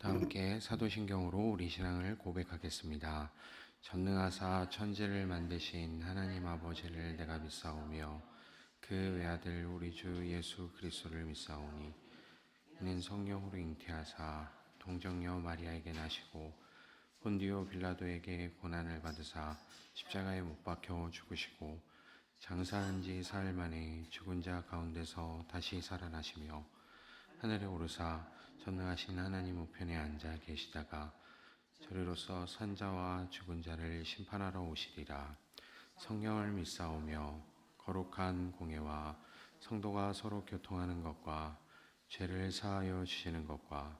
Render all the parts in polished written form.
다 함께 사도신경으로 우리 신앙을 고백하겠습니다. 전능하사 천지를 만드신 하나님 아버지를 내가 믿사오며 그 외아들 우리 주 예수 그리스도를 믿사오니 이는 성령으로 잉태하사 동정녀 마리아에게 나시고 본디오 빌라도에게 고난을 받으사 십자가에 못 박혀 죽으시고 장사한 지 사흘 만에 죽은 자 가운데서 다시 살아나시며 하늘에 오르사 전능하신 하나님 우편에 앉아 계시다가 저리로서 산자와 죽은 자를 심판하러 오시리라. 성령을 믿사오며 거룩한 공예와 성도가 서로 교통하는 것과 죄를 사하여 주시는 것과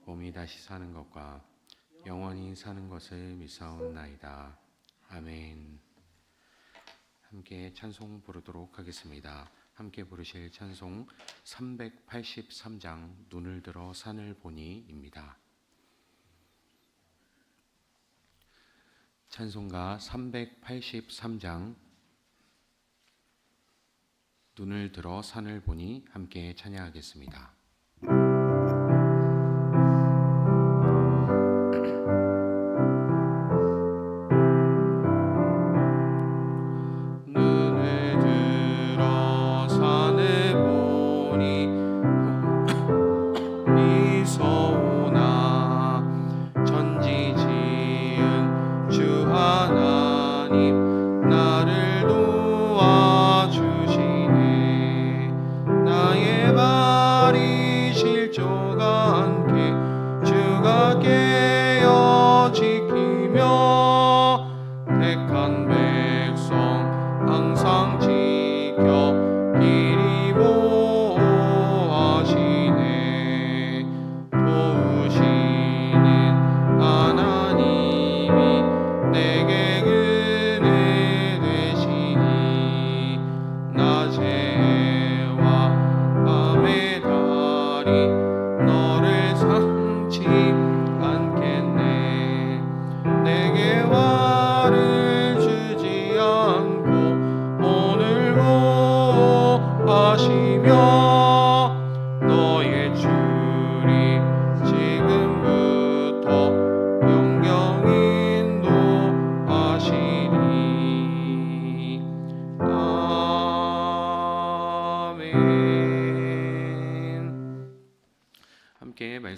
몸이 다시 사는 것과 영원히 사는 것을 믿사옵나이다. 아멘. 함께 찬송 부르도록 하겠습니다. 함께 부르실 찬송 383장 눈을 들어 산을 보니입니다. 찬송가 383장 눈을 들어 산을 보니 함께 찬양하겠습니다.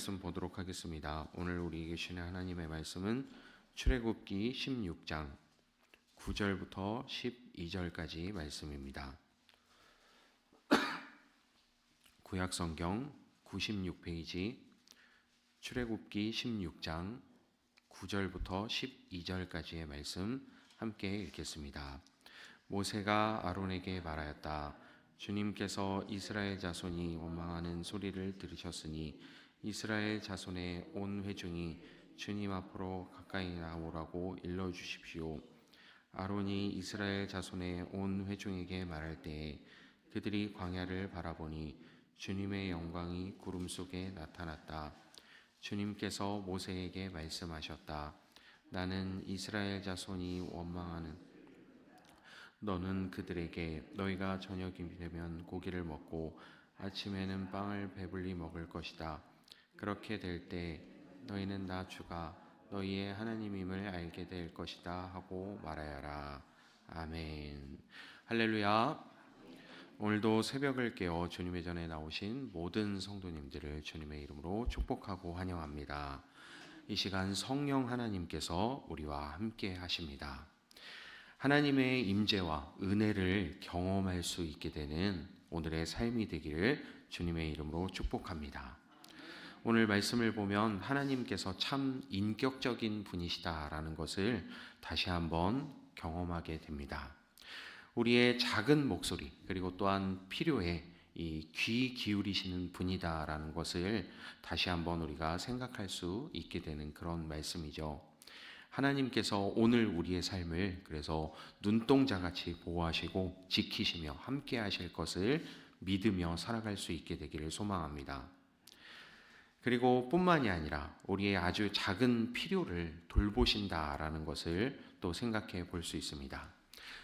말씀 보도록 하겠습니다. 오늘 우리에게 주시는 하나님의 말씀은 출애굽기 16장 9절부터 12절까지 말씀입니다. 구약성경 96페이지 출애굽기 16장 9절부터 12절까지의 말씀 함께 읽겠습니다. 모세가 아론에게 말하였다. 주님께서 이스라엘 자손이 원망하는 소리를 들으셨으니 이스라엘 자손의 온 회중이 주님 앞으로 가까이 나오라고 일러주십시오. 아론이 이스라엘 자손의 온 회중에게 말할 때에 그들이 광야를 바라보니 주님의 영광이 구름 속에 나타났다. 주님께서 모세에게 말씀하셨다. 나는 이스라엘 자손이 원망하는 너는 그들에게 너희가 저녁이 되면 고기를 먹고 아침에는 빵을 배불리 먹을 것이다. 그렇게 될 때 너희는 나 주가 너희의 하나님임을 알게 될 것이다 하고 말하여라. 아멘. 할렐루야. 오늘도 새벽을 깨어 주님의 전에 나오신 모든 성도님들을 주님의 이름으로 축복하고 환영합니다. 이 시간 성령 하나님께서 우리와 함께 하십니다. 하나님의 임재와 은혜를 경험할 수 있게 되는 오늘의 삶이 되기를 주님의 이름으로 축복합니다. 오늘 말씀을 보면 하나님께서 참 인격적인 분이시다라는 것을 다시 한번 경험하게 됩니다. 우리의 작은 목소리 그리고 또한 필요에 귀 기울이시는 분이다라는 것을 다시 한번 우리가 생각할 수 있게 되는 그런 말씀이죠. 하나님께서 오늘 우리의 삶을 그래서 눈동자같이 보호하시고 지키시며 함께 하실 것을 믿으며 살아갈 수 있게 되기를 소망합니다. 그리고 뿐만이 아니라 우리의 아주 작은 필요를 돌보신다라는 것을 또 생각해 볼 수 있습니다.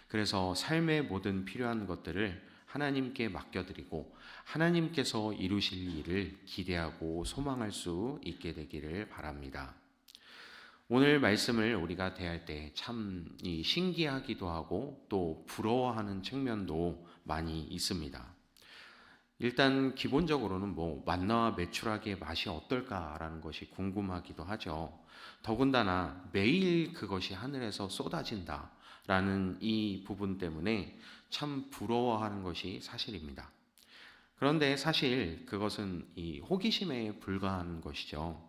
그래서 삶의 모든 필요한 것들을 하나님께 맡겨드리고 하나님께서 이루실 일을 기대하고 소망할 수 있게 되기를 바랍니다. 오늘 말씀을 우리가 대할 때 참 신기하기도 하고 또 부러워하는 측면도 많이 있습니다. 일단 기본적으로는 만나와 메추라기의 맛이 어떨까라는 것이 궁금하기도 하죠. 더군다나 매일 그것이 하늘에서 쏟아진다라는 이 부분 때문에 참 부러워하는 것이 사실입니다. 그런데 사실 그것은 이 호기심에 불과한 것이죠.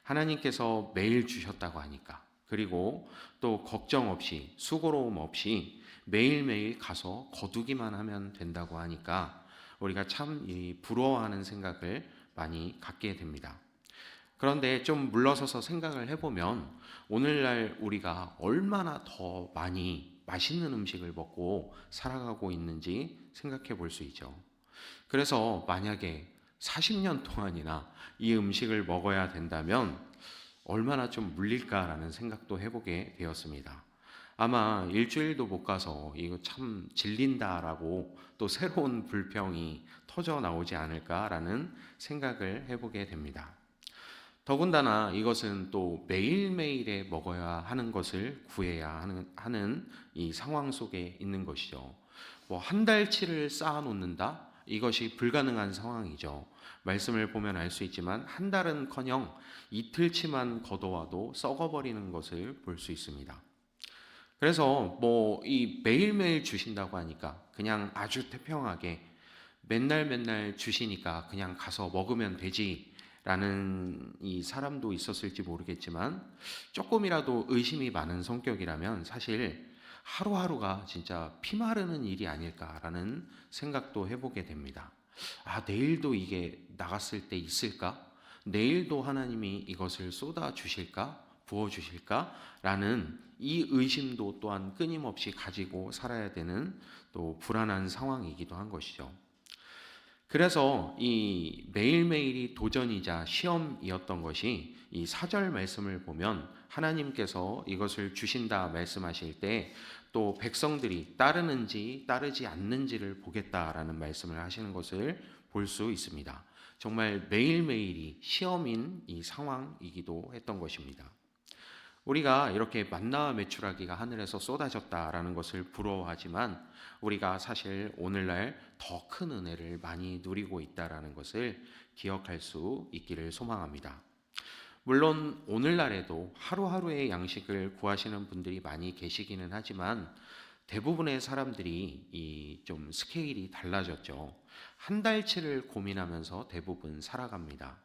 하나님께서 매일 주셨다고 하니까, 그리고 또 걱정 없이 수고로움 없이 매일매일 가서 거두기만 하면 된다고 하니까 우리가 참 부러워하는 생각을 많이 갖게 됩니다. 그런데 좀 물러서서 생각을 해보면 오늘날 우리가 얼마나 더 많이 맛있는 음식을 먹고 살아가고 있는지 생각해 볼 수 있죠. 그래서 만약에 40년 동안이나 이 음식을 먹어야 된다면 얼마나 좀 물릴까라는 생각도 해보게 되었습니다. 아마 일주일도 못 가서 이거 참 질린다라고 또 새로운 불평이 터져 나오지 않을까라는 생각을 해보게 됩니다. 더군다나 이것은 또 매일매일에 먹어야 하는 것을 구해야 하는 이 상황 속에 있는 것이죠. 한 달치를 쌓아 놓는다? 이것이 불가능한 상황이죠. 말씀을 보면 알 수 있지만 한 달은커녕 이틀치만 걷어와도 썩어버리는 것을 볼 수 있습니다. 그래서 이 매일매일 주신다고 하니까 그냥 아주 태평하게 맨날 주시니까 그냥 가서 먹으면 되지 라는 이 사람도 있었을지 모르겠지만 조금이라도 의심이 많은 성격이라면 사실 하루하루가 진짜 피마르는 일이 아닐까라는 생각도 해보게 됩니다. 내일도 이게 나갔을 때 있을까? 내일도 하나님이 이것을 쏟아 주실까? 부어 주실까? 라는 이 의심도 또한 끊임없이 가지고 살아야 되는 또 불안한 상황이기도 한 것이죠. 그래서 이 매일매일이 도전이자 시험이었던 것이 이 4절 말씀을 보면 하나님께서 이것을 주신다 말씀하실 때 또 백성들이 따르는지 따르지 않는지를 보겠다라는 말씀을 하시는 것을 볼 수 있습니다. 정말 매일매일이 시험인 이 상황이기도 했던 것입니다. 우리가 이렇게 만나와 메추라기가 하늘에서 쏟아졌다라는 것을 부러워하지만 우리가 사실 오늘날 더 큰 은혜를 많이 누리고 있다라는 것을 기억할 수 있기를 소망합니다. 물론 오늘날에도 하루하루의 양식을 구하시는 분들이 많이 계시기는 하지만 대부분의 사람들이 좀 스케일이 달라졌죠. 한 달치를 고민하면서 대부분 살아갑니다.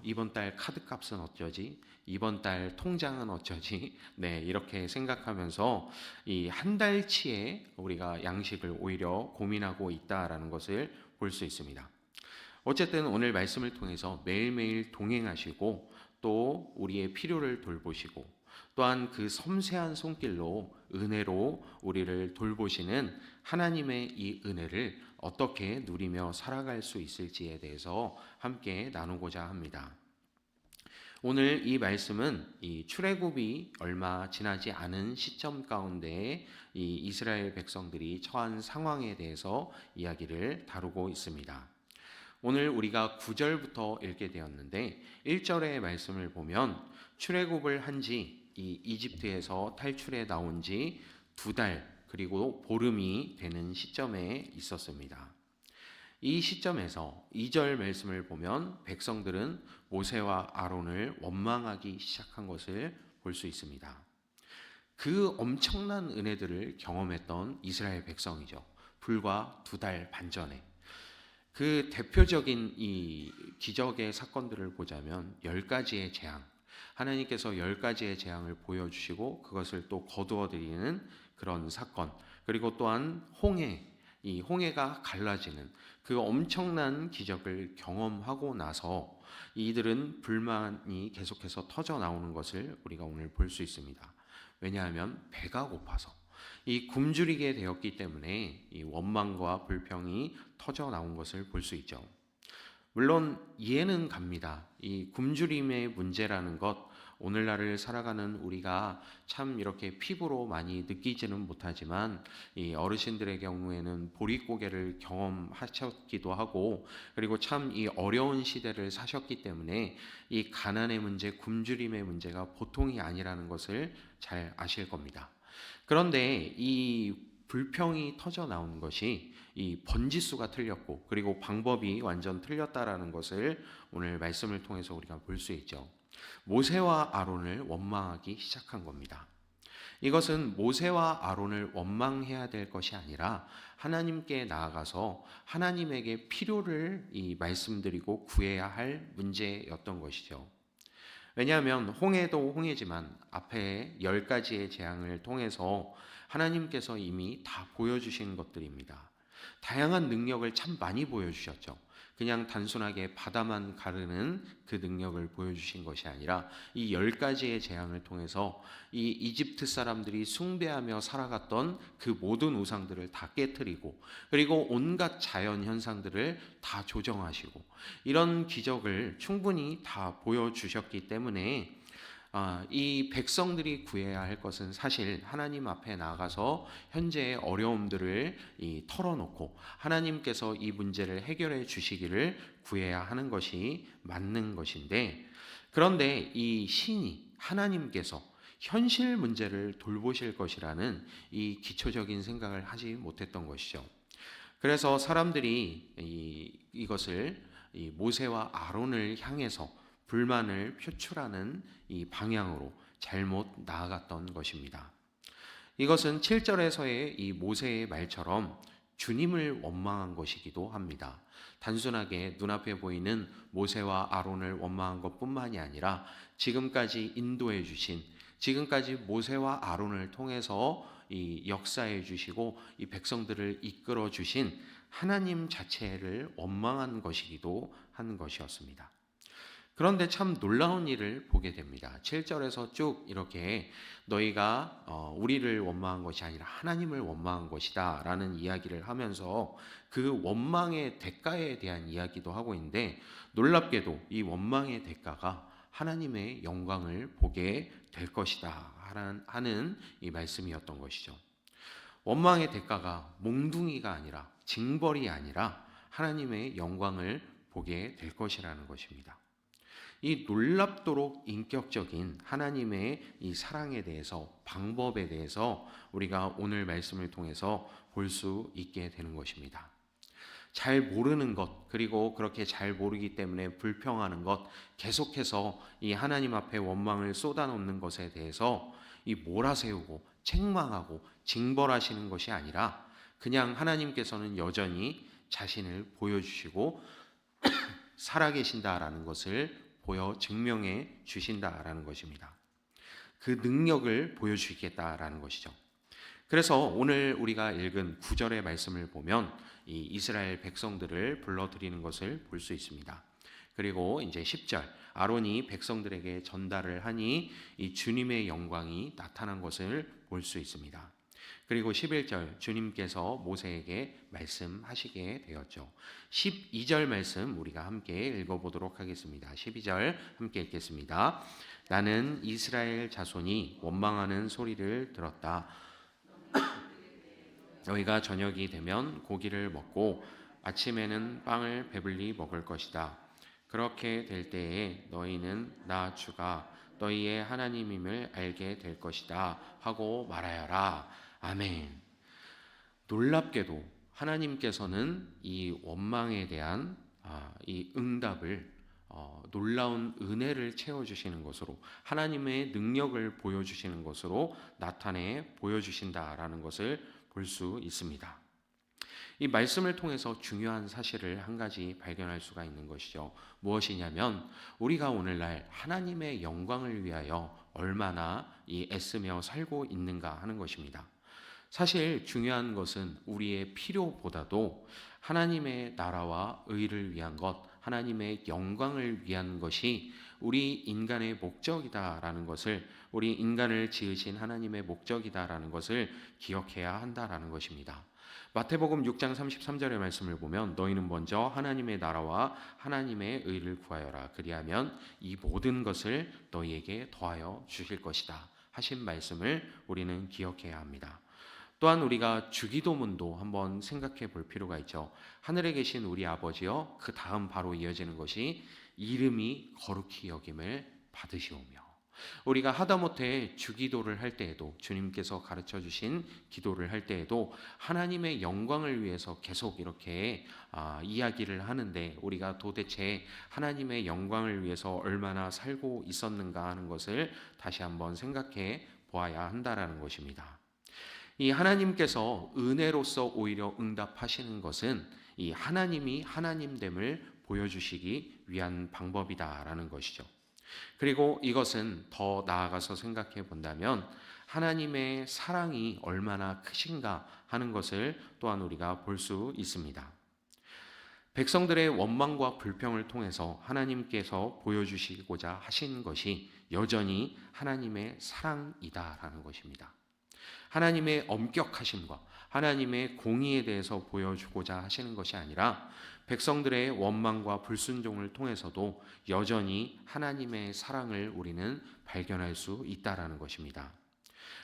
이번 달 카드값은 어쩌지? 이번 달 통장은 어쩌지? 네, 이렇게 생각하면서 이 한 달치의 우리가 양식을 오히려 고민하고 있다라는 것을 볼 수 있습니다. 어쨌든 오늘 말씀을 통해서 매일매일 동행하시고 또 우리의 필요를 돌보시고 또한 그 섬세한 손길로 은혜로 우리를 돌보시는 하나님의 이 은혜를 어떻게 누리며 살아갈 수 있을지에 대해서 함께 나누고자 합니다. 오늘 이 말씀은 이 출애굽이 얼마 지나지 않은 시점 가운데 이 이스라엘 백성들이 처한 상황에 대해서 이야기를 다루고 있습니다. 오늘 우리가 9절부터 읽게 되었는데 1절의 말씀을 보면 출애굽을 한 지 이 이집트에서 탈출해 나온 지 2달 그리고 보름이 되는 시점에 있었습니다. 이 시점에서 2절 말씀을 보면 백성들은 모세와 아론을 원망하기 시작한 것을 볼 수 있습니다. 그 엄청난 은혜들을 경험했던 이스라엘 백성이죠. 불과 2달 반 전에. 그 대표적인 이 기적의 사건들을 보자면 10가지의 재앙, 하나님께서 10가지의 재앙을 보여주시고 그것을 또 거두어드리는 그런 사건, 그리고 또한 이 홍해가 갈라지는 그 엄청난 기적을 경험하고 나서 이들은 불만이 계속해서 터져 나오는 것을 우리가 오늘 볼 수 있습니다. 왜냐하면 배가 고파서 이 굶주리게 되었기 때문에 이 원망과 불평이 터져 나온 것을 볼 수 있죠. 물론 이해는 갑니다. 이 굶주림의 문제라는 것, 오늘날을 살아가는 우리가 참 이렇게 피부로 많이 느끼지는 못하지만 이 어르신들의 경우에는 보릿고개를 경험하셨기도 하고, 그리고 참 이 어려운 시대를 사셨기 때문에 이 가난의 문제, 굶주림의 문제가 보통이 아니라는 것을 잘 아실 겁니다. 그런데 이 불평이 터져 나온 것이 이 번지수가 틀렸고, 그리고 방법이 완전 틀렸다라는 것을 오늘 말씀을 통해서 우리가 볼 수 있죠. 모세와 아론을 원망하기 시작한 겁니다. 이것은 모세와 아론을 원망해야 될 것이 아니라 하나님께 나아가서 하나님에게 필요를 말씀드리고 구해야 할 문제였던 것이죠. 왜냐하면 홍해도 홍해지만 앞에 10가지의 재앙을 통해서 하나님께서 이미 다 보여주신 것들입니다. 다양한 능력을 참 많이 보여주셨죠. 그냥 단순하게 바다만 가르는 그 능력을 보여주신 것이 아니라 이 10가지의 재앙을 통해서 이 이집트 사람들이 숭배하며 살아갔던 그 모든 우상들을 다 깨트리고, 그리고 온갖 자연 현상들을 다 조정하시고, 이런 기적을 충분히 다 보여주셨기 때문에 이 백성들이 구해야 할 것은 사실 하나님 앞에 나가서 현재의 어려움들을 털어놓고 하나님께서 이 문제를 해결해 주시기를 구해야 하는 것이 맞는 것인데, 그런데 이 신이 하나님께서 현실 문제를 돌보실 것이라는 이 기초적인 생각을 하지 못했던 것이죠. 그래서 사람들이 이것을 모세와 아론을 향해서 불만을 표출하는 이 방향으로 잘못 나아갔던 것입니다. 이것은 7절에서의 이 모세의 말처럼 주님을 원망한 것이기도 합니다. 단순하게 눈앞에 보이는 모세와 아론을 원망한 것뿐만이 아니라 지금까지 인도해 주신, 지금까지 모세와 아론을 통해서 이 역사해 주시고 이 백성들을 이끌어 주신 하나님 자체를 원망한 것이기도 한 것이었습니다. 그런데 참 놀라운 일을 보게 됩니다. 7절에서 쭉 이렇게 너희가 우리를 원망한 것이 아니라 하나님을 원망한 것이다 라는 이야기를 하면서 그 원망의 대가에 대한 이야기도 하고 있는데, 놀랍게도 이 원망의 대가가 하나님의 영광을 보게 될 것이다 하는 이 말씀이었던 것이죠. 원망의 대가가 몽둥이가 아니라, 징벌이 아니라 하나님의 영광을 보게 될 것이라는 것입니다. 이 놀랍도록 인격적인 하나님의 이 사랑에 대해서, 방법에 대해서 우리가 오늘 말씀을 통해서 볼 수 있게 되는 것입니다. 잘 모르는 것, 그리고 그렇게 잘 모르기 때문에 불평하는 것, 계속해서 이 하나님 앞에 원망을 쏟아놓는 것에 대해서 이 몰아세우고 책망하고 징벌하시는 것이 아니라, 그냥 하나님께서는 여전히 자신을 보여주시고 살아계신다라는 것을 보여 증명해 주신다라는 것입니다. 그 능력을 보여주시겠다라는 것이죠. 그래서 오늘 우리가 읽은 9절의 말씀을 보면 이 이스라엘 백성들을 불러들이는 것을 볼 수 있습니다. 그리고 이제 10절, 아론이 백성들에게 전달을 하니 이 주님의 영광이 나타난 것을 볼 수 있습니다. 그리고 11절, 주님께서 모세에게 말씀하시게 되었죠. 12절 말씀 우리가 함께 읽어보도록 하겠습니다. 12절 함께 읽겠습니다. 나는 이스라엘 자손이 원망하는 소리를 들었다. 너희가 저녁이 되면 고기를 먹고 아침에는 빵을 배불리 먹을 것이다. 그렇게 될 때에 너희는 나 주가 너희의 하나님임을 알게 될 것이다 하고 말하여라. 아멘. 놀랍게도 하나님께서는 이 원망에 대한 이 응답을 놀라운 은혜를 채워주시는 것으로, 하나님의 능력을 보여주시는 것으로 나타내 보여주신다라는 것을 볼 수 있습니다. 이 말씀을 통해서 중요한 사실을 한 가지 발견할 수가 있는 것이죠. 무엇이냐면 우리가 오늘날 하나님의 영광을 위하여 얼마나 애쓰며 살고 있는가 하는 것입니다. 사실 중요한 것은 우리의 필요보다도 하나님의 나라와 의를 위한 것, 하나님의 영광을 위한 것이 우리 인간의 목적이다라는 것을, 우리 인간을 지으신 하나님의 목적이다라는 것을 기억해야 한다라는 것입니다. 마태복음 6장 33절의 말씀을 보면 너희는 먼저 하나님의 나라와 하나님의 의를 구하여라. 그리하면 이 모든 것을 너희에게 더하여 주실 것이다 하신 말씀을 우리는 기억해야 합니다. 또한 우리가 주기도문도 한번 생각해 볼 필요가 있죠. 하늘에 계신 우리 아버지여, 그 다음 바로 이어지는 것이 이름이 거룩히 여김을 받으시오며. 우리가 하다못해 주기도를 할 때에도, 주님께서 가르쳐 주신 기도를 할 때에도 하나님의 영광을 위해서 계속 이렇게 이야기를 하는데, 우리가 도대체 하나님의 영광을 위해서 얼마나 살고 있었는가 하는 것을 다시 한번 생각해 보아야 한다라는 것입니다. 이 하나님께서 은혜로서 오히려 응답하시는 것은 이 하나님이 하나님됨을 보여주시기 위한 방법이다라는 것이죠. 그리고 이것은 더 나아가서 생각해 본다면 하나님의 사랑이 얼마나 크신가 하는 것을 또한 우리가 볼 수 있습니다. 백성들의 원망과 불평을 통해서 하나님께서 보여주시고자 하신 것이 여전히 하나님의 사랑이다라는 것입니다. 하나님의 엄격하심과 하나님의 공의에 대해서 보여주고자 하시는 것이 아니라 백성들의 원망과 불순종을 통해서도 여전히 하나님의 사랑을 우리는 발견할 수 있다라는 것입니다.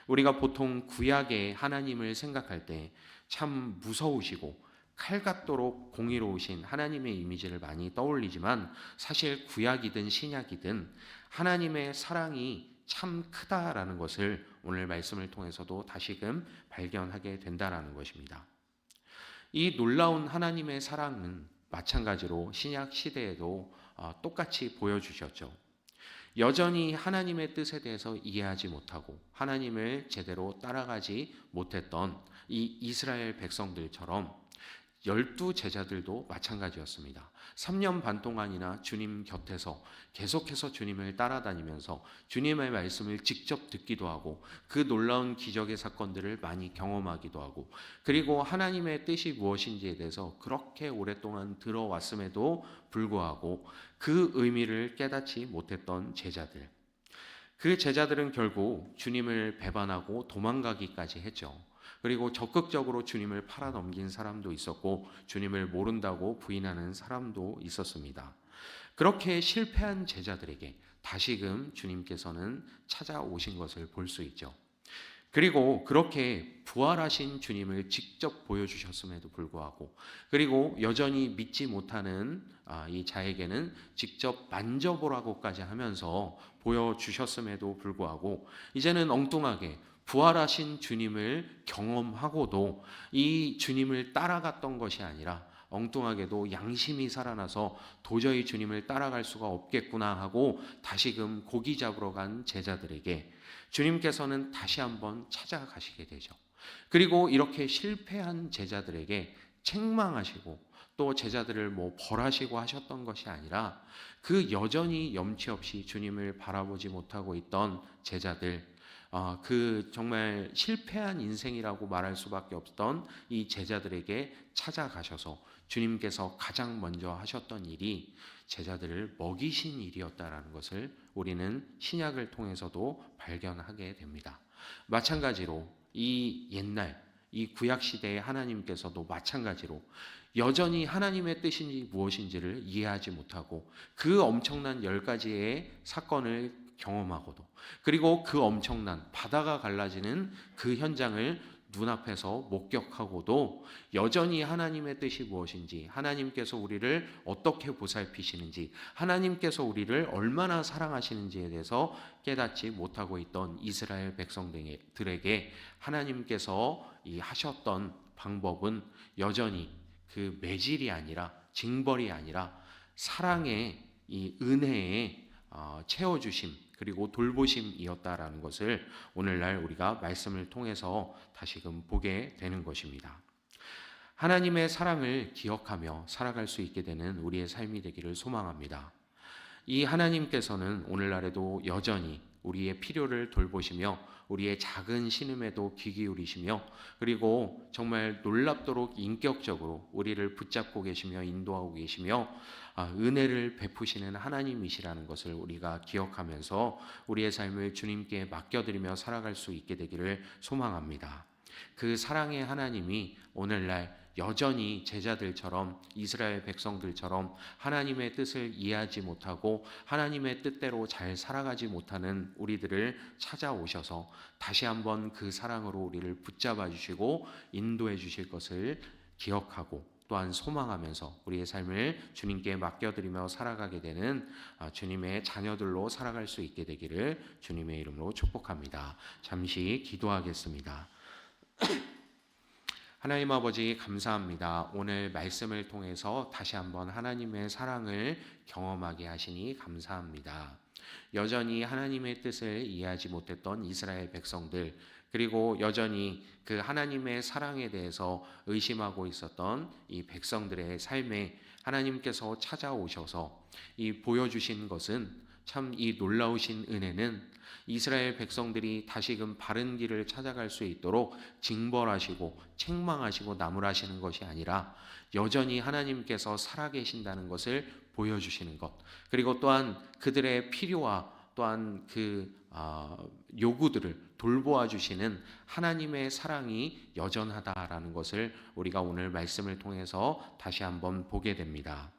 우리가 보통 구약의 하나님을 생각할 때 참 무서우시고 칼 같도록 공의로우신 하나님의 이미지를 많이 떠올리지만, 사실 구약이든 신약이든 하나님의 사랑이 참 크다라는 것을 오늘 말씀을 통해서도 다시금 발견하게 된다라는 것입니다. 이 놀라운 하나님의 사랑은 마찬가지로 신약 시대에도 똑같이 보여주셨죠. 여전히 하나님의 뜻에 대해서 이해하지 못하고 하나님을 제대로 따라가지 못했던 이 이스라엘 백성들처럼 12 제자들도 마찬가지였습니다. 3년 반 동안이나 주님 곁에서 계속해서 주님을 따라다니면서 주님의 말씀을 직접 듣기도 하고 그 놀라운 기적의 사건들을 많이 경험하기도 하고, 그리고 하나님의 뜻이 무엇인지에 대해서 그렇게 오랫동안 들어왔음에도 불구하고 그 의미를 깨닫지 못했던 제자들, 그 제자들은 결국 주님을 배반하고 도망가기까지 했죠. 그리고 적극적으로 주님을 팔아넘긴 사람도 있었고 주님을 모른다고 부인하는 사람도 있었습니다. 그렇게 실패한 제자들에게 다시금 주님께서는 찾아오신 것을 볼 수 있죠. 그리고 그렇게 부활하신 주님을 직접 보여주셨음에도 불구하고, 그리고 여전히 믿지 못하는 이 자에게는 직접 만져보라고까지 하면서 보여주셨음에도 불구하고, 이제는 엉뚱하게 부활하신 주님을 경험하고도 이 주님을 따라갔던 것이 아니라 엉뚱하게도 양심이 살아나서 도저히 주님을 따라갈 수가 없겠구나 하고 다시금 고기 잡으러 간 제자들에게 주님께서는 다시 한번 찾아가시게 되죠. 그리고 이렇게 실패한 제자들에게 책망하시고 또 제자들을 벌하시고 하셨던 것이 아니라, 그 여전히 염치 없이 주님을 바라보지 못하고 있던 제자들, 그 정말 실패한 인생이라고 말할 수밖에 없던 이 제자들에게 찾아가셔서 주님께서 가장 먼저 하셨던 일이 제자들을 먹이신 일이었다라는 것을 우리는 신약을 통해서도 발견하게 됩니다. 마찬가지로 이 옛날 이 구약 시대의 하나님께서도 마찬가지로 여전히 하나님의 뜻이 무엇인지를 이해하지 못하고 그 엄청난 10가지의 사건을 경험하고도, 그리고 그 엄청난 바다가 갈라지는 그 현장을 눈앞에서 목격하고도 여전히 하나님의 뜻이 무엇인지, 하나님께서 우리를 어떻게 보살피시는지, 하나님께서 우리를 얼마나 사랑하시는지에 대해서 깨닫지 못하고 있던 이스라엘 백성들에게 하나님께서 하셨던 방법은 여전히 그 매질이 아니라, 징벌이 아니라 사랑의 이 은혜의 채워주심 그리고 돌보심이었다라는 것을 오늘날 우리가 말씀을 통해서 다시금 보게 되는 것입니다. 하나님의 사랑을 기억하며 살아갈 수 있게 되는 우리의 삶이 되기를 소망합니다. 이 하나님께서는 오늘날에도 여전히 우리의 필요를 돌보시며 우리의 작은 신음에도 귀 기울이시며 그리고 정말 놀랍도록 인격적으로 우리를 붙잡고 계시며 인도하고 계시며 은혜를 베푸시는 하나님이시라는 것을 우리가 기억하면서 우리의 삶을 주님께 맡겨드리며 살아갈 수 있게 되기를 소망합니다. 그 사랑의 하나님이 오늘날 여전히 제자들처럼 이스라엘 백성들처럼 하나님의 뜻을 이해하지 못하고 하나님의 뜻대로 잘 살아가지 못하는 우리들을 찾아오셔서 다시 한번 그 사랑으로 우리를 붙잡아 주시고 인도해 주실 것을 기억하고 또한 소망하면서 우리의 삶을 주님께 맡겨드리며 살아가게 되는 주님의 자녀들로 살아갈 수 있게 되기를 주님의 이름으로 축복합니다. 잠시 기도하겠습니다. 하나님 아버지 감사합니다. 오늘 말씀을 통해서 다시 한번 하나님의 사랑을 경험하게 하시니 감사합니다. 여전히 하나님의 뜻을 이해하지 못했던 이스라엘 백성들, 그리고 여전히 그 하나님의 사랑에 대해서 의심하고 있었던 이 백성들의 삶에 하나님께서 찾아오셔서 이 보여주신 것은 참 이 놀라우신 은혜는 이스라엘 백성들이 다시금 바른 길을 찾아갈 수 있도록 징벌하시고 책망하시고 나무라시는 것이 아니라 여전히 하나님께서 살아계신다는 것을 보여주시는 것, 그리고 또한 그들의 필요와 또한 그 요구들을 돌보아 주시는 하나님의 사랑이 여전하다라는 것을 우리가 오늘 말씀을 통해서 다시 한번 보게 됩니다.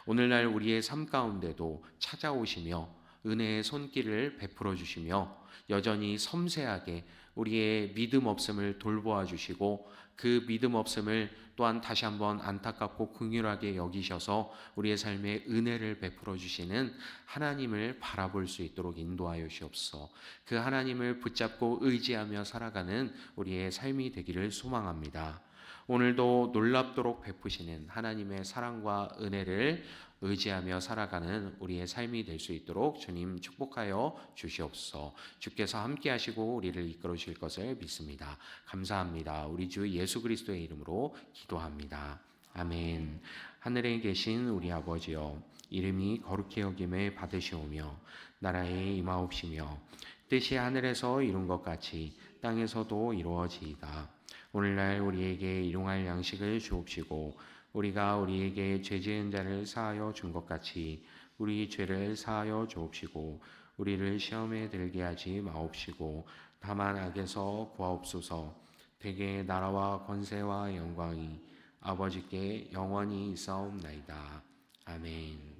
오늘날 우리의 삶 가운데도 찾아오시며 은혜의 손길을 베풀어 주시며 여전히 섬세하게 우리의 믿음 없음을 돌보아 주시고 그 믿음 없음을 또한 다시 한번 안타깝고 긍휼하게 여기셔서 우리의 삶에 은혜를 베풀어 주시는 하나님을 바라볼 수 있도록 인도하여 주옵소서. 그 하나님을 붙잡고 의지하며 살아가는 우리의 삶이 되기를 소망합니다. 오늘도 놀랍도록 베푸시는 하나님의 사랑과 은혜를 의지하며 살아가는 우리의 삶이 될 수 있도록 주님 축복하여 주시옵소서. 주께서 함께 하시고 우리를 이끌어 주실 것을 믿습니다. 감사합니다. 우리 주 예수 그리스도의 이름으로 기도합니다. 아멘. 하늘에 계신 우리 아버지여, 이름이 거룩히 여김을 받으시오며 나라에 임하옵시며 뜻이 하늘에서 이룬 것 같이 땅에서도 이루어지이다. 오늘날 우리에게 일용할 양식을 주옵시고 우리가 우리에게 죄 지은 자를 사하여 준 것 같이 우리 죄를 사하여 주옵시고 우리를 시험에 들게 하지 마옵시고 다만 악에서 구하옵소서. 대개 나라와 권세와 영광이 아버지께 영원히 있사옵나이다. 아멘.